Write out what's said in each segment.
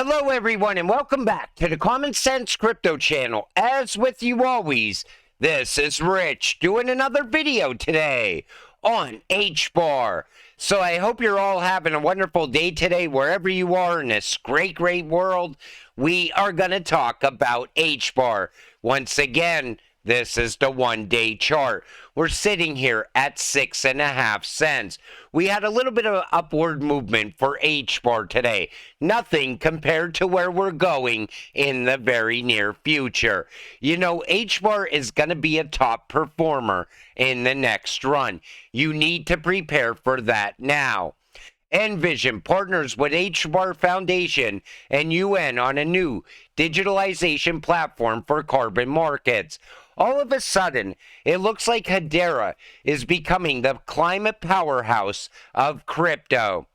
Hello everyone and welcome back to the Common Sense Crypto channel. As with you always, this is Rich doing another video today on Hbar. So I hope you're all having a wonderful day today wherever you are in this great world. We are going to talk about Hbar. Once again, this is the one-day chart. We're sitting here at 6.5 cents. We had a little bit of upward movement for Hbar today. Nothing compared to where we're going in the very near future. You know, Hbar is going to be a top performer in the next run. You need to prepare for that now. Envision partners with Hbar Foundation and UN on a new digitalization platform for carbon markets. All of a sudden, it looks like Hedera is becoming the climate powerhouse of crypto.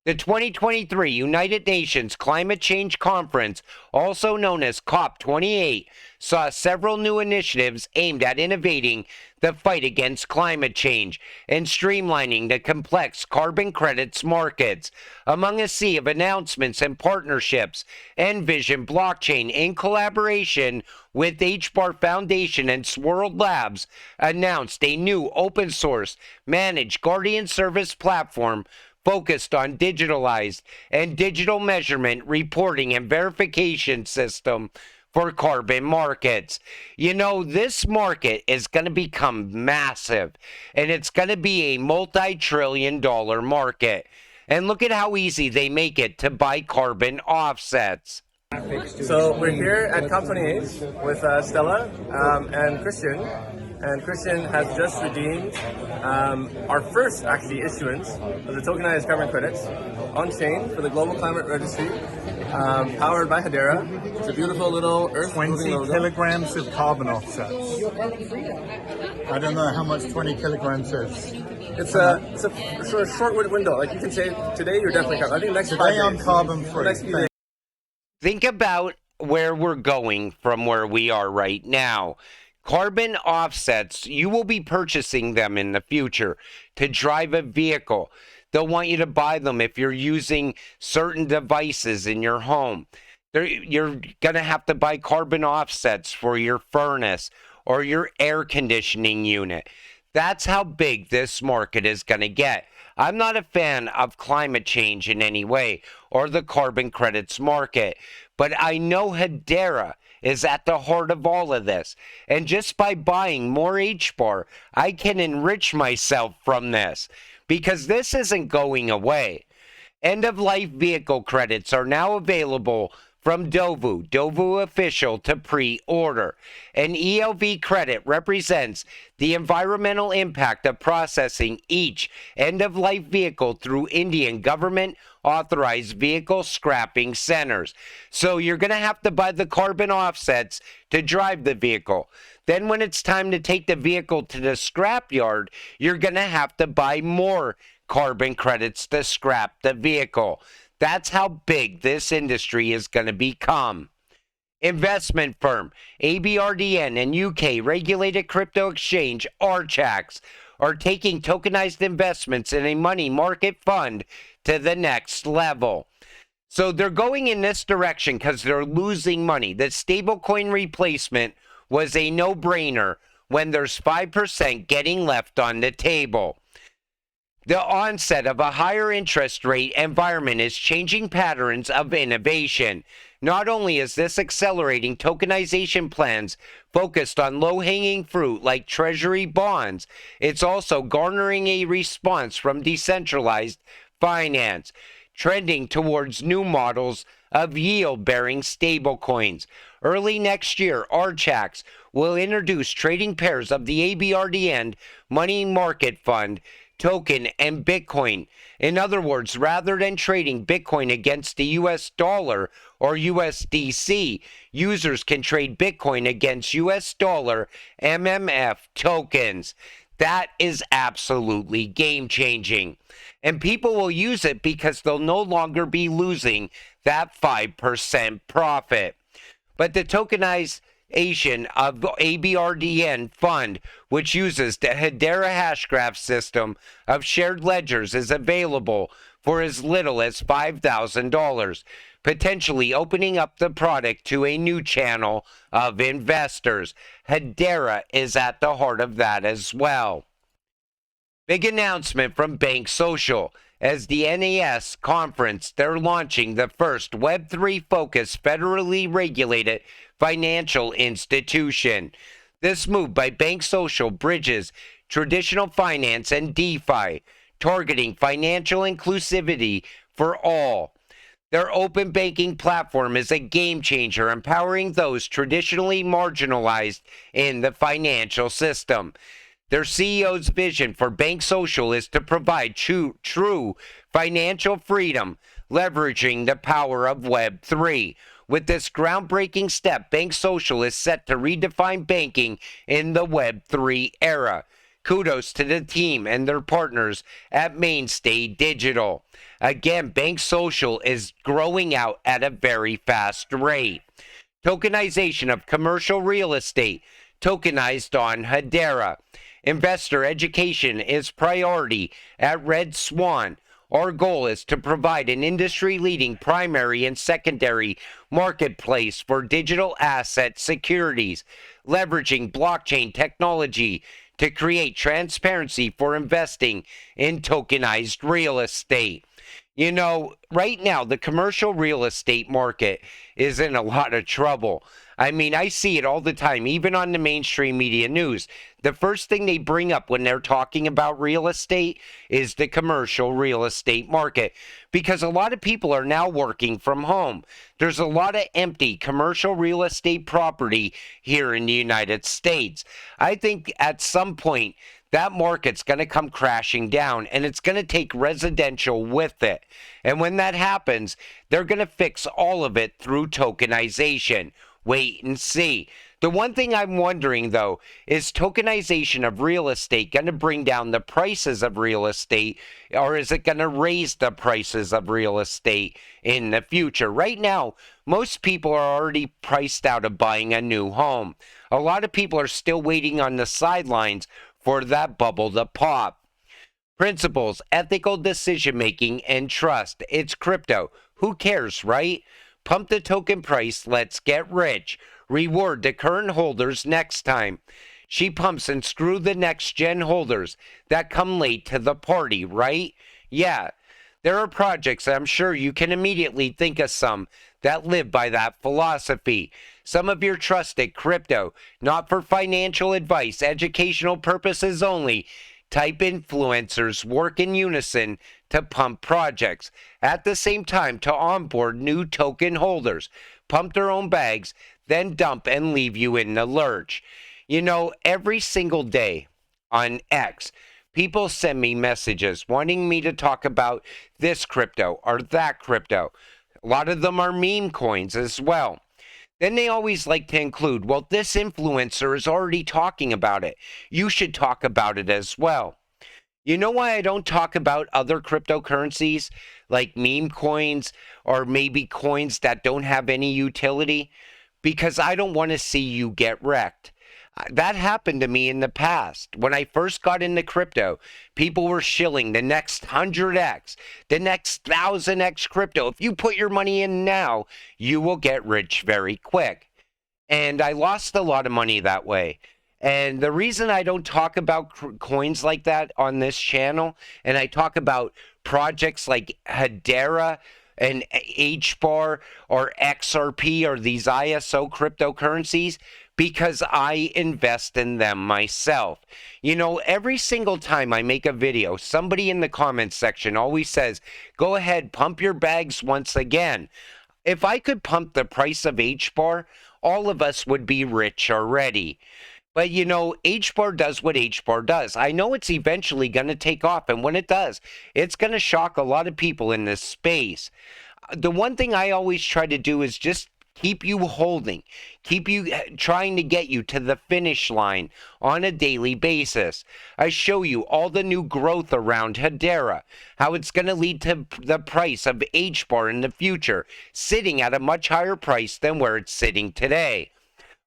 The 2023 United Nations Climate Change Conference, also known as COP28, saw several new initiatives aimed at innovating the fight against climate change and streamlining the complex carbon credits markets. Among a sea of announcements and partnerships, Envision Blockchain, in collaboration with Hbar Foundation and Swirl Labs, announced a new open-source managed Guardian service platform focused on digitalized and digital measurement, reporting, and verification system for carbon markets. You know, this market is going to become massive, and it's going to be a multi-trillion-dollar market. And look at how easy they make it to buy carbon offsets. So we're here at COP28 with Stella and Christian. And Christian has just redeemed our first, actually, issuance of the tokenized carbon credits on-chain for the Global Climate Registry, powered by Hedera. It's a beautiful little Earth 20 kilograms of carbon offsets. I don't know how much 20 kilograms is. It's a sort of short window. Like you can say today you're definitely carbon. I think next 5 days. Today I'm carbon free. Next few days. Think about where we're going from where we are right now. Carbon offsets, you will be purchasing them in the future to drive a vehicle. They'll want you to buy them if you're using certain devices in your home. You're going to have to buy carbon offsets for your furnace or your air conditioning unit. That's how big this market is going to get. I'm not a fan of climate change in any way or the carbon credits market, but I know Hedera is at the heart of all of this. And just by buying more Hbar, I can enrich myself from this because this isn't going away. End-of-life vehicle credits are now available from Dovu official to pre-order. An ELV credit represents the environmental impact of processing each end-of-life vehicle through Indian government-authorized vehicle scrapping centers. So you're going to have to buy the carbon offsets to drive the vehicle. Then when it's time to take the vehicle to the scrapyard, you're going to have to buy more carbon credits to scrap the vehicle. That's how big this industry is going to become. Investment firm Hbar'S and UK regulated crypto exchange Hbar'S are taking tokenized investments in a money market fund to the next level. So they're going in this direction because they're losing money. The stablecoin replacement was a no-brainer when there's 5% getting left on the table. The onset of a higher interest rate environment is changing patterns of innovation. Not only is this accelerating tokenization plans focused on low-hanging fruit like treasury bonds, it's also garnering a response from decentralized finance, trending towards new models of yield-bearing stablecoins. Early next year, Hbar'S will introduce trading pairs of the Hbar'S money market fund token and Bitcoin. In other words, rather than trading Bitcoin against the US dollar or USDC, users can trade Bitcoin against US dollar MMF tokens. That is absolutely game-changing. And people will use it because they'll no longer be losing that 5% profit. But the tokenization of the Hbar'S fund, which uses the Hedera Hashgraph system of shared ledgers, is available for as little as $5,000. potentially opening up the product to a new channel of investors. Hedera is at the heart of that as well. Big announcement from Bank Social. As the NAS conference, they're launching the first Web3 focused federally regulated financial institution. This move by Bank Social bridges traditional finance and DeFi, targeting financial inclusivity for all. Their open banking platform is a game changer, empowering those traditionally marginalized in the financial system. Their CEO's vision for Bank Social is to provide true financial freedom, leveraging the power of Web3. With this groundbreaking step, Bank Social is set to redefine banking in the Web3 era. Kudos to the team and their partners at Mainstay Digital. Again, Bank Social is growing out at a very fast rate. Tokenization of commercial real estate, tokenized on Hedera. Investor education is priority at Red Swan. Our goal is to provide an industry-leading primary and secondary marketplace for digital asset securities, leveraging blockchain technology to create transparency for investing in tokenized real estate. You know, right now, the commercial real estate market is in a lot of trouble. I mean, I see it all the time, even on the mainstream media news. The first thing they bring up when they're talking about real estate is the commercial real estate market, because a lot of people are now working from home. There's a lot of empty commercial real estate property here in the United States. I think at some point, that market's going to come crashing down, and it's going to take residential with it. And when that happens, they're going to fix all of it through tokenization. Wait and see. The one thing I'm wondering, though, is tokenization of real estate going to bring down the prices of real estate, or is it going to raise the prices of real estate in the future? Right now, most people are already priced out of buying a new home. A lot of people are still waiting on the sidelines for that bubble to pop. Principles, ethical decision making, and trust. It's crypto. Who cares, right? Pump the token price, let's get rich. Reward the current holders next time. She pumps and screw the next gen holders that come late to the party, right? Yeah, there are projects, I'm sure you can immediately think of some that live by that philosophy. Some of your trusted crypto, not for financial advice, educational purposes only. Type influencers work in unison to pump projects. At the same time, to onboard new token holders, pump their own bags, then dump and leave you in the lurch. You know, every single day on X, people send me messages wanting me to talk about this crypto or that crypto. A lot of them are meme coins as well. Then they always like to include, well, this influencer is already talking about it. You should talk about it as well. You know why I don't talk about other cryptocurrencies like meme coins or maybe coins that don't have any utility? Because I don't want to see you get wrecked. That happened to me in the past. When I first got into crypto, people were shilling the next 100x, the next 1000x crypto. If you put your money in now, you will get rich very quick. And I lost a lot of money that way. And the reason I don't talk about coins like that on this channel, and I talk about projects like Hedera and Hbar or XRP or these ISO cryptocurrencies, because I invest in them myself. You know, every single time I make a video, somebody in the comments section always says, go ahead, pump your bags once again. If I could pump the price of Hbar, all of us would be rich already. But you know, Hbar does what Hbar does. I know it's eventually going to take off, and when it does, it's going to shock a lot of people in this space. The one thing I always try to do is just keep you holding, keep you trying to get you to the finish line on a daily basis. I show you all the new growth around Hedera, how it's going to lead to the price of Hbar in the future, sitting at a much higher price than where it's sitting today.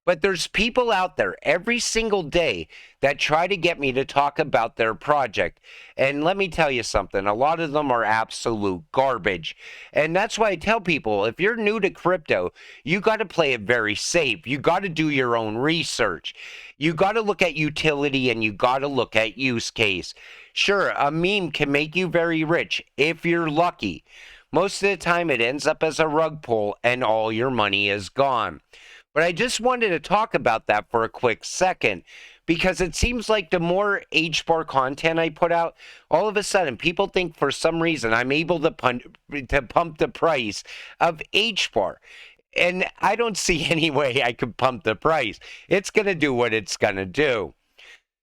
But there's people out there every single day that try to get me to talk about their project. And let me tell you something, a lot of them are absolute garbage. And that's why I tell people, if you're new to crypto, you got to play it very safe. You got to do your own research. You got to look at utility and you got to look at use case. Sure, a meme can make you very rich if you're lucky. Most of the time it ends up as a rug pull and all your money is gone. But I just wanted to talk about that for a quick second because it seems like the more Hbar content I put out, all of a sudden people think for some reason I'm able to pump the price of Hbar. And I don't see any way I could pump the price. It's going to do what it's going to do.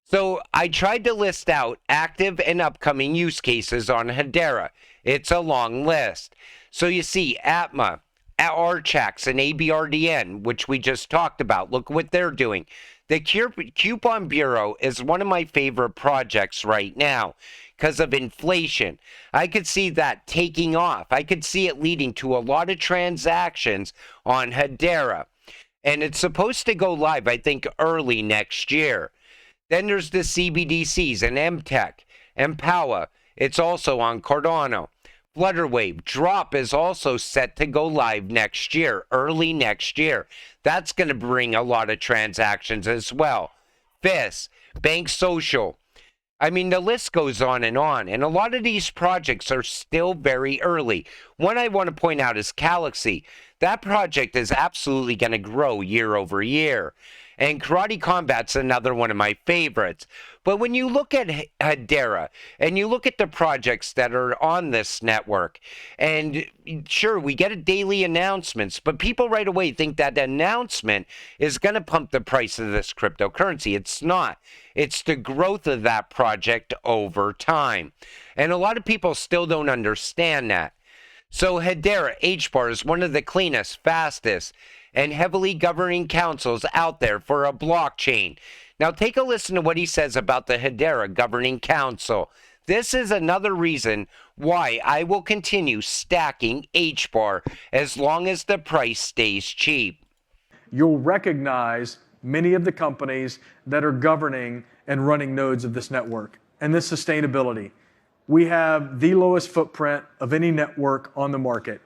So I tried to list out active and upcoming use cases on Hedera. It's a long list. So you see Atma, Archax, and ABRDN, which we just talked about. Look what they're doing. The Coupon Bureau is one of my favorite projects right now because of inflation. I could see that taking off. I could see it leading to a lot of transactions on Hedera. And it's supposed to go live, I think, early next year. Then there's the CBDCs and MTech and Power. It's also on Cardano. Flutterwave Drop is also set to go live next year, early next year. That's going to bring a lot of transactions as well. FIS, Bank Social. I mean, the list goes on. And a lot of these projects are still very early. One I want to point out is Galaxy. That project is absolutely going to grow year over year. And Karate Combat's another one of my favorites. But when you look at Hedera and you look at the projects that are on this network, and sure, we get daily announcements, but people right away think that announcement is going to pump the price of this cryptocurrency. It's not. It's the growth of that project over time. And a lot of people still don't understand that. So Hedera Hbar is one of the cleanest, fastest, and heavily governing councils out there for a blockchain. Now take a listen to what he says about the Hedera Governing Council. This is another reason why I will continue stacking Hbar as long as the price stays cheap. You'll recognize many of the companies that are governing and running nodes of this network and this sustainability. We have the lowest footprint of any network on the market.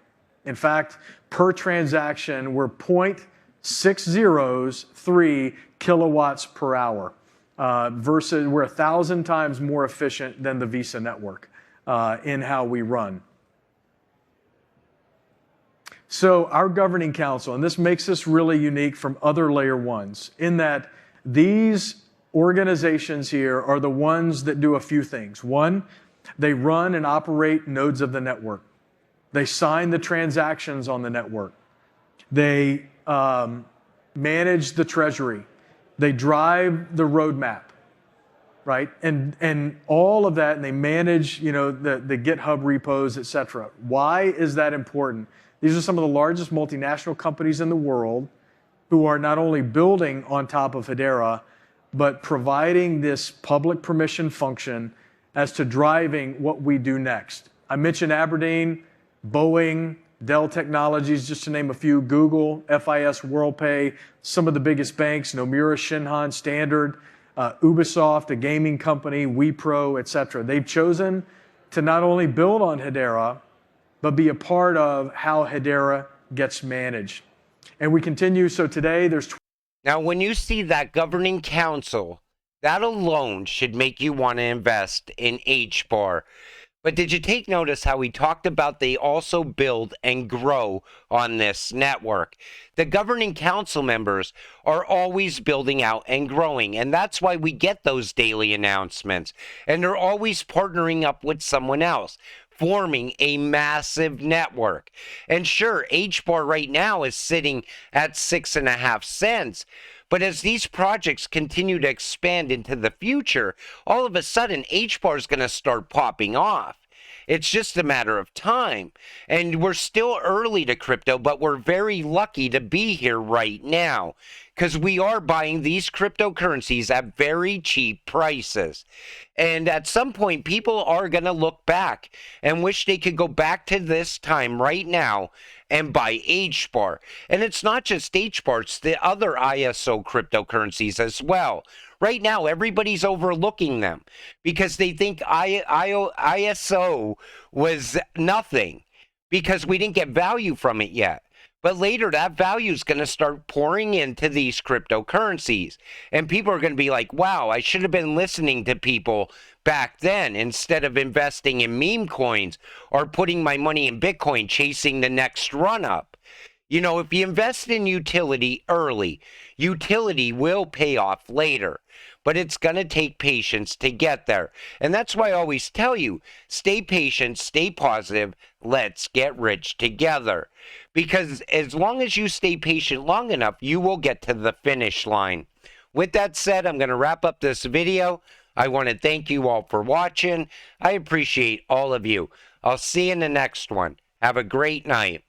In fact, per transaction, we're 0.603 kilowatts per hour versus we're 1,000 times more efficient than the Visa network in how we run. So our governing council, and this makes us really unique from other layer ones, in that these organizations here are the ones that do a few things. One, they run and operate nodes of the network. They sign the transactions on the network. They manage the treasury. They drive the roadmap, right? And all of that, and they manage, the GitHub repos, et cetera. Why is that important? These are some of the largest multinational companies in the world who are not only building on top of Hedera, but providing this public permission function as to driving what we do next. I mentioned Aberdeen, Boeing, Dell Technologies, just to name a few, Google, FIS, WorldPay, some of the biggest banks, Nomura, Shinhan, Standard, Ubisoft, a gaming company, Wipro, et cetera. They've chosen to not only build on Hedera, but be a part of how Hedera gets managed. And we continue, so today there's... Now, when you see that governing council, that alone should make you want to invest in Hbar. But did you take notice how we talked about they also build and grow on this network? The governing council members are always building out and growing, and that's why we get those daily announcements. And they're always partnering up with someone else, forming a massive network. And sure, Hbar right now is sitting at 6.5 cents. But as these projects continue to expand into the future, all of a sudden, Hbar is going to start popping off. It's just a matter of time. And we're still early to crypto, but we're very lucky to be here right now because we are buying these cryptocurrencies at very cheap prices. And at some point, people are going to look back and wish they could go back to this time right now and buy Hbar. And it's not just Hbar, it's the other ISO cryptocurrencies as well. Right now, everybody's overlooking them because they think ISO was nothing because we didn't get value from it yet. But later, that value is going to start pouring into these cryptocurrencies. And people are going to be like, wow, I should have been listening to people back then instead of investing in meme coins or putting my money in Bitcoin chasing the next run up. You know, if you invest in utility early, utility will pay off later, but it's going to take patience to get there. And that's why I always tell you, stay patient, stay positive, let's get rich together. Because as long as you stay patient long enough, you will get to the finish line. With that said, I'm going to wrap up this video. I want to thank you all for watching. I appreciate all of you. I'll see you in the next one. Have a great night.